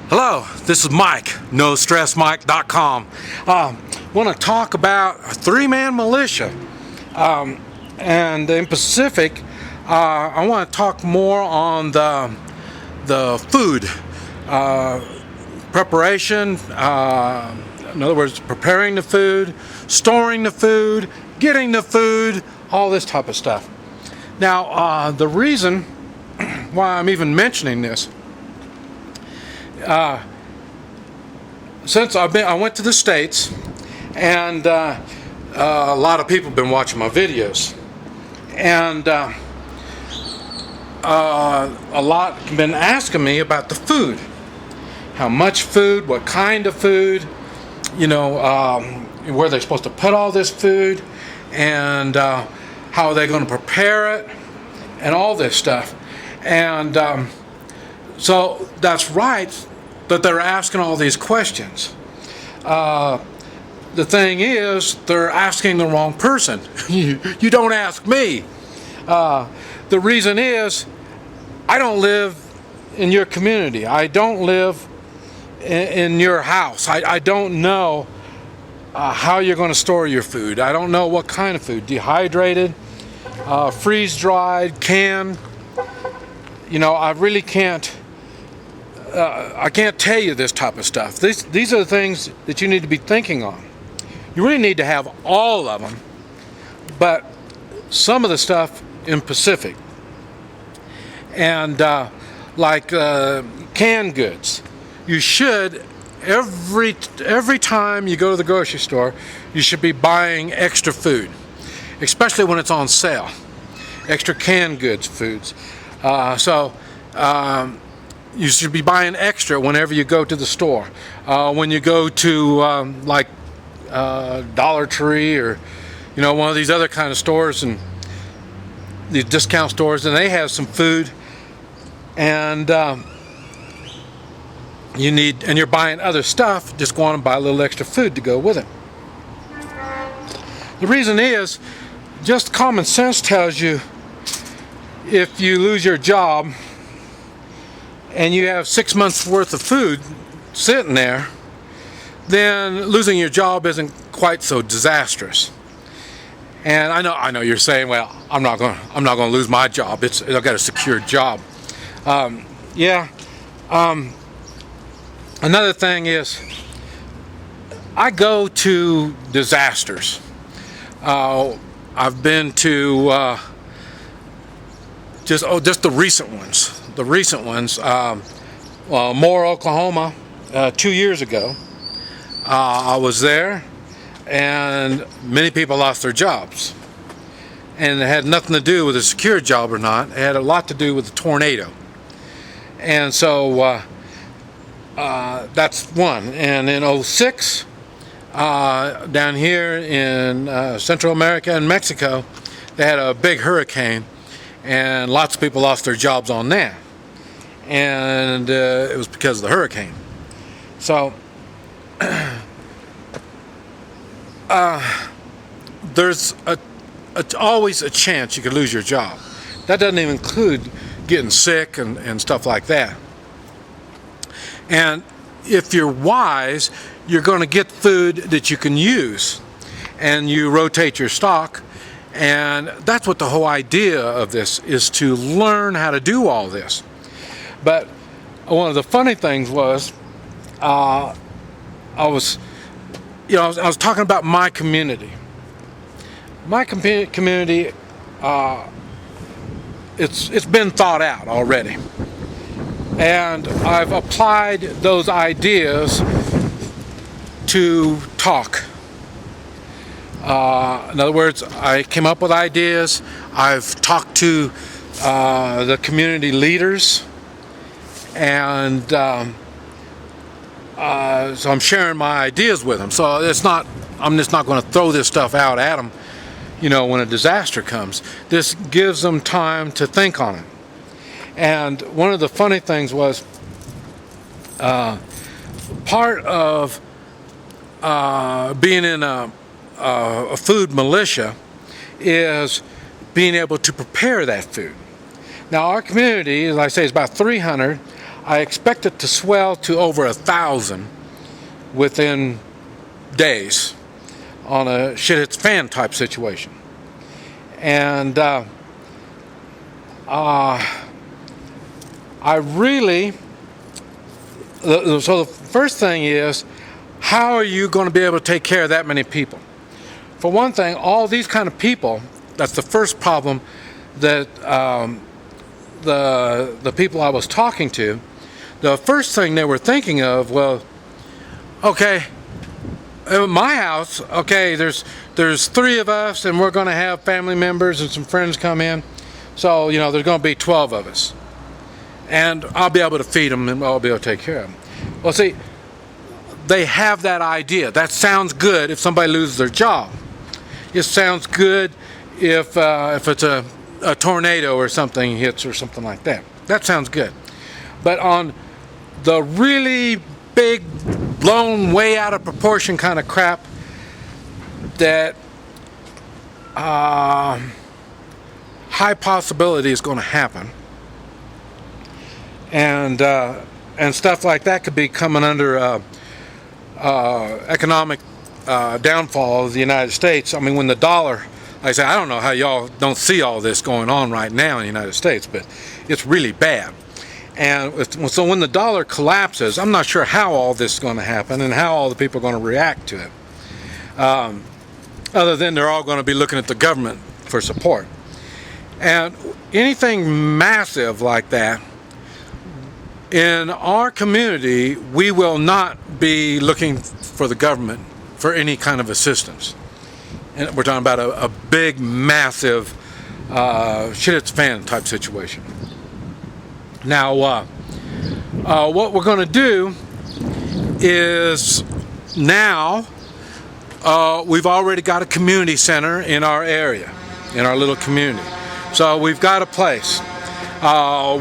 Hello, this is Mike, NoStressMike.com. Want to talk about a three-man militia, and in Pacific, I want to talk more on the food preparation. In other words, preparing the food, storing the food, getting the food, all this type of stuff. Now, the reason why I'm even mentioning this, since I went to the States, and a lot of people have been watching my videos, and a lot have been asking me about the food. How much food, what kind of food, you know, where they're supposed to put all this food, and how are they going to prepare it, and all this stuff. And so that's right that they're asking all these questions. The thing is, they're asking the wrong person. You don't ask me. The reason is, I don't live in your community. I don't live in your house. I don't know how you're going to store your food. I don't know what kind of food. Dehydrated, freeze-dried, canned. You know, I really can't. I can't tell you this type of stuff. These are the things that you need to be thinking on. You really need to have all of them, but some of the stuff in Pacific, and like canned goods. You should, every time you go to the grocery store, you should be buying extra food, especially when it's on sale. Extra canned goods foods. You should be buying extra whenever you go to the store. When you go to like Dollar Tree, or you know, one of these other kind of stores, and these discount stores, and they have some food, and you're buying other stuff, just go on and buy a little extra food to go with it. The reason is, just common sense tells you, if you lose your job and you have 6 months worth of food sitting there, then losing your job isn't quite so disastrous. And I know you're saying, well, I'm not going to lose my job. I've got a secure job. Another thing is, I go to disasters. I've been to just the recent ones. Moore, Oklahoma, 2 years ago. I was there, and many people lost their jobs. And it had nothing to do with a secure job or not. It had a lot to do with the tornado. And so that's one. And in 2006, down here in Central America and Mexico, they had a big hurricane, and lots of people lost their jobs on that. And it was because of the hurricane. So there's always a chance you could lose your job. That doesn't even include getting sick and stuff like that. And if you're wise, you're going to get food that you can use, and you rotate your stock. And that's what the whole idea of this is, to learn how to do all this. But one of the funny things was, I was talking about my community. My community, it's been thought out already, and I've applied those ideas to talk. In other words, I came up with ideas. I've talked to the community leaders, and so I'm sharing my ideas with them. So I'm just not going to throw this stuff out at them, you know, when a disaster comes. This gives them time to think on it. And one of the funny things was, part of being in a food militia is being able to prepare that food. Now, our community, as I say, is about 300. I expect it to swell to over 1,000 within days on a shit hits fan type situation. And I really, so the first thing is, how are you going to be able to take care of that many people? For one thing, all these kind of people, that's the first problem that the people I was talking to, the first thing they were thinking of, well, okay, in my house, okay, there's 3 of us, and we're going to have family members and some friends come in, so there's going to be 12 of us, and I'll be able to feed them and I'll be able to take care of them. Well, see, they have that idea. That sounds good if somebody loses their job. It sounds good if it's a tornado or something hits or something like that. That sounds good. But on the really big, blown way out of proportion kind of crap that high possibility is going to happen, and stuff like that could be coming under economic downfall of the United States. I mean, when the dollar, like I say, I don't know how y'all don't see all this going on right now in the United States, but it's really bad. And so when the dollar collapses, I'm not sure how all this is going to happen and how all the people are going to react to it. Other than they're all going to be looking at the government for support. And anything massive like that, in our community, we will not be looking for the government for any kind of assistance. And we're talking about a big, massive shit hits fan type situation. Now, what we're going to do is now we've already got a community center in our area, in our little community. So we've got a place.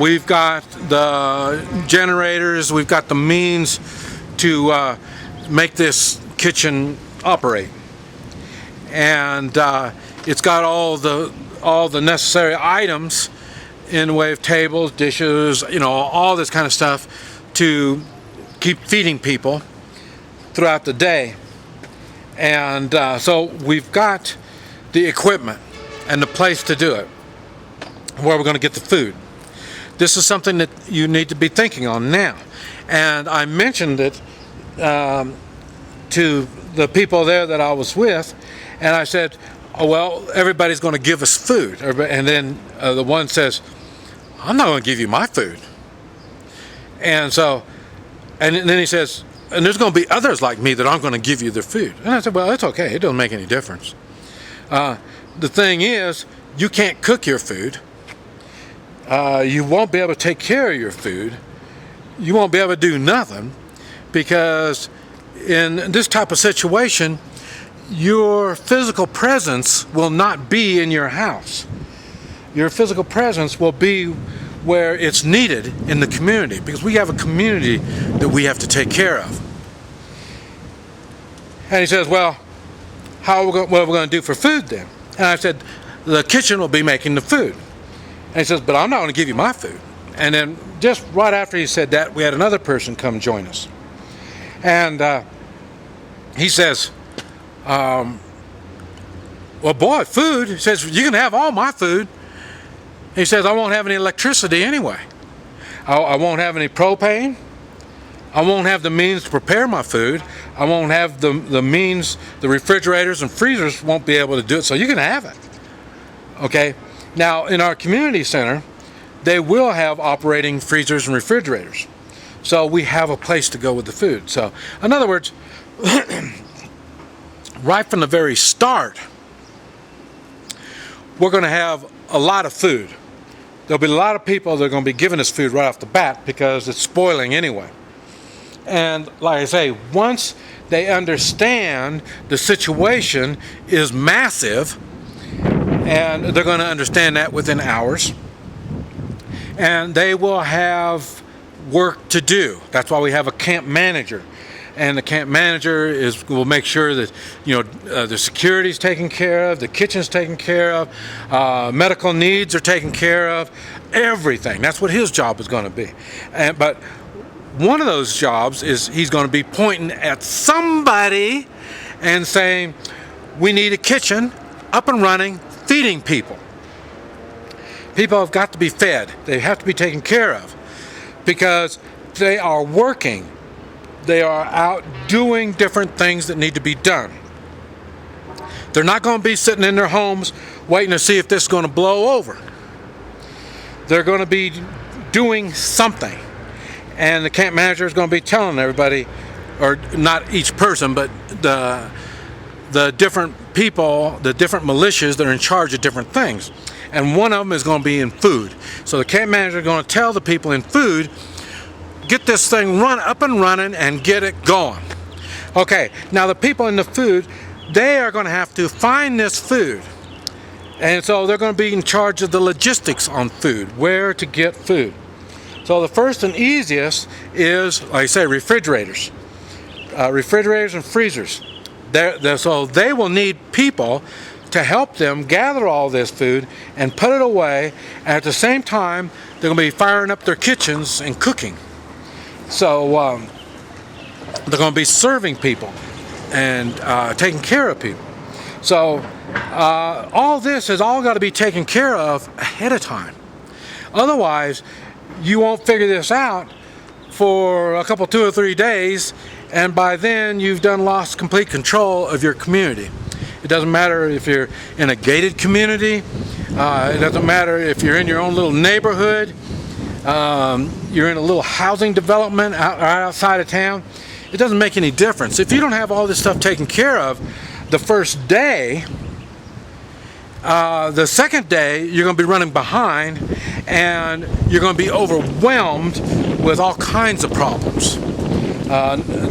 We've got the generators. We've got the means to make this kitchen operate, and it's got all the necessary items in the way of tables, dishes, all this kind of stuff to keep feeding people throughout the day. And so we've got the equipment and the place to do it, where we're going to get the food. This is something that you need to be thinking on now. And I mentioned it to the people there that I was with, and I said, oh, well, everybody's going to give us food. And then the one says, I'm not going to give you my food. And so, and then he says, and there's going to be others like me that aren't going to give you their food. And I said, well, it's okay. It doesn't make any difference. The thing is, you can't cook your food. You won't be able to take care of your food. You won't be able to do nothing, because in this type of situation, your physical presence will not be in your house. Your physical presence will be where it's needed in the community, because we have a community that we have to take care of. And he says, well, what are we going to do for food then? And I said, the kitchen will be making the food. And he says, but I'm not going to give you my food. And then just right after he said that, we had another person come join us. And he says, well, boy, food. He says, you can have all my food. He says, I won't have any electricity anyway. I won't have any propane. I won't have the means to prepare my food. I won't have the means, the refrigerators and freezers won't be able to do it. So you can have it. Okay? Now, in our community center, they will have operating freezers and refrigerators. So we have a place to go with the food. So, in other words, right from the very start, we're going to have a lot of food. There'll be a lot of people that are going to be giving us food right off the bat, because it's spoiling anyway. And like I say, once they understand the situation is massive, and they're going to understand that within hours, and they will have work to do. That's why we have a camp manager. And the camp manager will make sure that the security is taken care of, the kitchen's taken care of, medical needs are taken care of, everything. That's what his job is going to be. But one of those jobs is he's going to be pointing at somebody and saying, we need a kitchen up and running, feeding people. People have got to be fed. They have to be taken care of because they are working. They are out doing different things that need to be done. They're not going to be sitting in their homes waiting to see if this is going to blow over. They're going to be doing something. And the camp manager is going to be telling everybody, or not each person, but the different people, the different militias that are in charge of different things. And one of them is going to be in food. So the camp manager is going to tell the people in food, get this thing up and running and get it going. Okay, now the people in the food, they are going to have to find this food. And so they're going to be in charge of the logistics on food, where to get food. So the first and easiest is, like I say, refrigerators. Refrigerators and freezers. So they will need people to help them gather all this food and put it away. And at the same time, they're going to be firing up their kitchens and cooking. So they're going to be serving people and taking care of people. So all this has all got to be taken care of ahead of time. Otherwise, you won't figure this out for a couple, 2 or 3 days, and by then you've lost complete control of your community. It doesn't matter if you're in a gated community. It doesn't matter if you're in your own little neighborhood. You're in a little housing development right outside of town. It doesn't make any difference. If you don't have all this stuff taken care of the first day, the second day you're going to be running behind and you're going to be overwhelmed with all kinds of problems.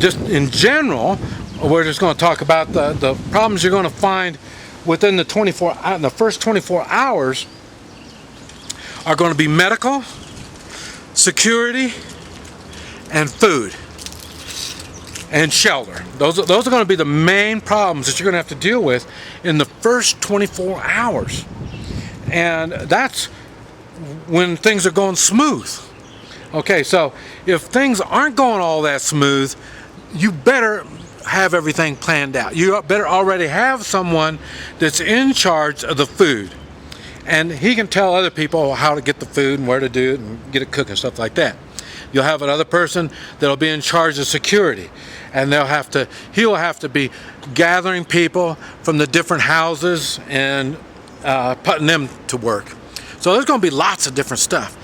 Just in general, we're just going to talk about the problems you're going to find within the first 24 hours are going to be medical, security, and food, and shelter. Those are going to be the main problems that you're going to have to deal with in the first 24 hours. And that's when things are going smooth. Okay, so if things aren't going all that smooth, you better have everything planned out. You better already have someone that's in charge of the food. And he can tell other people how to get the food and where to do it and get it cooked and stuff like that. You'll have another person that'll be in charge of security. And he'll have to be gathering people from the different houses and putting them to work. So there's going to be lots of different stuff.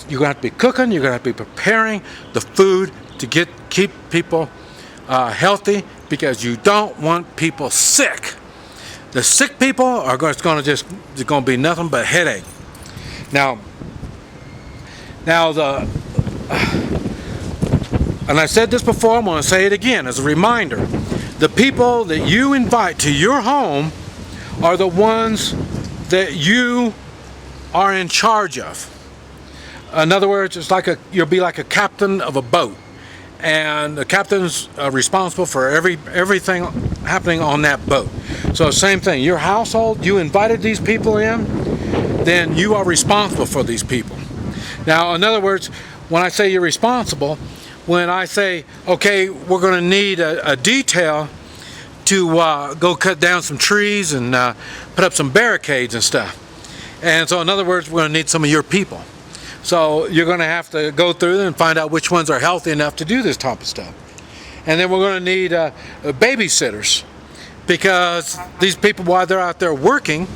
You're going to have to be cooking. You're going to have to be preparing the food to keep people healthy, because you don't want people sick. The sick people are going to be nothing but headache. Now and I said this before, I'm going to say it again as a reminder. The people that you invite to your home are the ones that you are in charge of. In other words, it's like you'll be like a captain of a boat, and the captain's responsible for everything happening on that boat. So same thing, your household, you invited these people in, then you are responsible for these people. Now, in other words, when I say you're responsible, when I say, okay, we're going to need a detail to go cut down some trees and put up some barricades and stuff. And so in other words, we're going to need some of your people. So you're going to have to go through them and find out which ones are healthy enough to do this type of stuff. And then we're going to need babysitters, because these people, while they're out there working,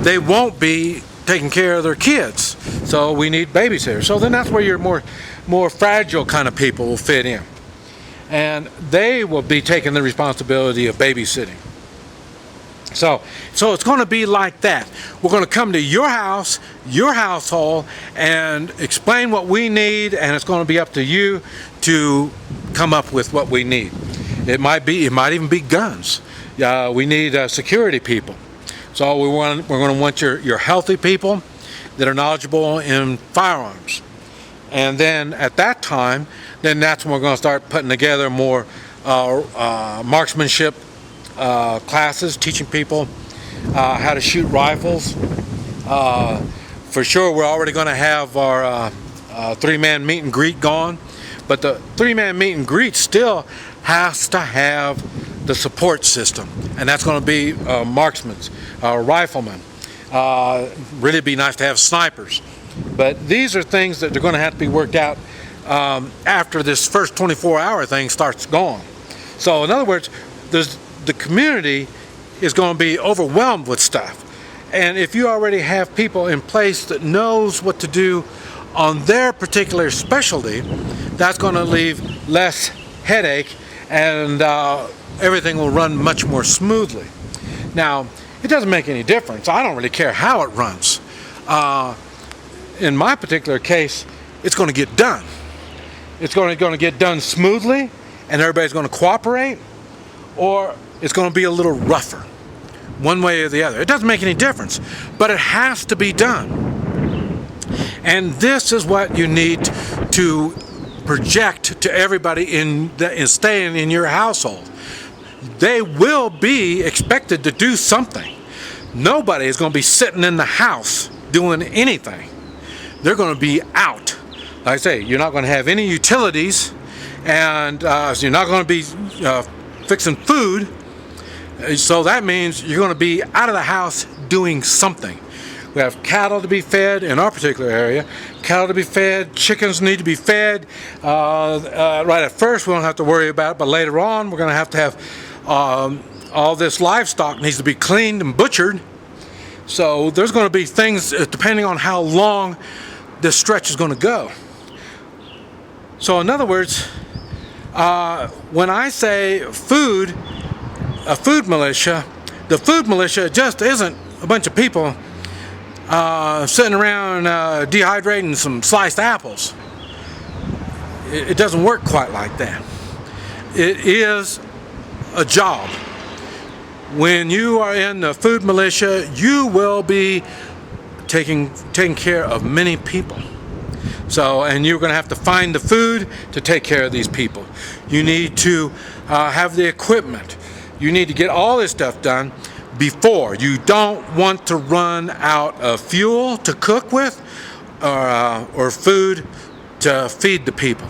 they won't be taking care of their kids. So we need babysitters. So then that's where your more fragile kind of people will fit in. And they will be taking the responsibility of babysitting. So it's going to be like that. We're going to come to your house, your household, and explain what we need, and it's going to be up to you to come up with what we need. It might even be guns. We need security people. So we're going to want your healthy people that are knowledgeable in firearms. And then at that time, that's when we're going to start putting together more marksmanship classes, teaching people how to shoot rifles. For sure, we're already going to have our 3-man meet and greet going, But the three-man meet and greet still has to have the support system, and that's going to be marksmen, riflemen. Really be nice to have snipers. But these are things that are going to have to be worked out after this first 24-hour thing starts going. So in other words, the community is going to be overwhelmed with stuff. And if you already have people in place that knows what to do on their particular specialty, that's going to leave less headache, and everything will run much more smoothly. Now, it doesn't make any difference. I don't really care how it runs. In my particular case, it's going to get done. It's going to get done smoothly, and everybody's going to cooperate, or it's going to be a little rougher, one way or the other. It doesn't make any difference, but it has to be done. And this is what you need to project to everybody in staying in your household. They will be expected to do something. Nobody is going to be sitting in the house doing anything. They're going to be out. Like I say, you're not going to have any utilities, and so you're not going to be fixing food. So that means you're going to be out of the house doing something. We have cattle to be fed in our particular area. Cattle to be fed, chickens need to be fed. Right at first we don't have to worry about it, but later on we're going to have all this livestock needs to be cleaned and butchered. So there's going to be things depending on how long this stretch is going to go. So in other words, when I say food, a food militia, the food militia just isn't a bunch of people sitting around dehydrating some sliced apples. It doesn't work quite like that. It is a job. When you are in the food militia, you will be taking care of many people. So, and you're going to have to find the food to take care of these people. You need to have the equipment. You need to get all this stuff done before. You don't want to run out of fuel to cook with or food to feed the people.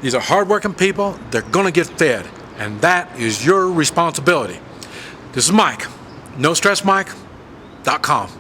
These are hardworking people. They're going to get fed, and that is your responsibility. This is Mike, NoStressMike.com.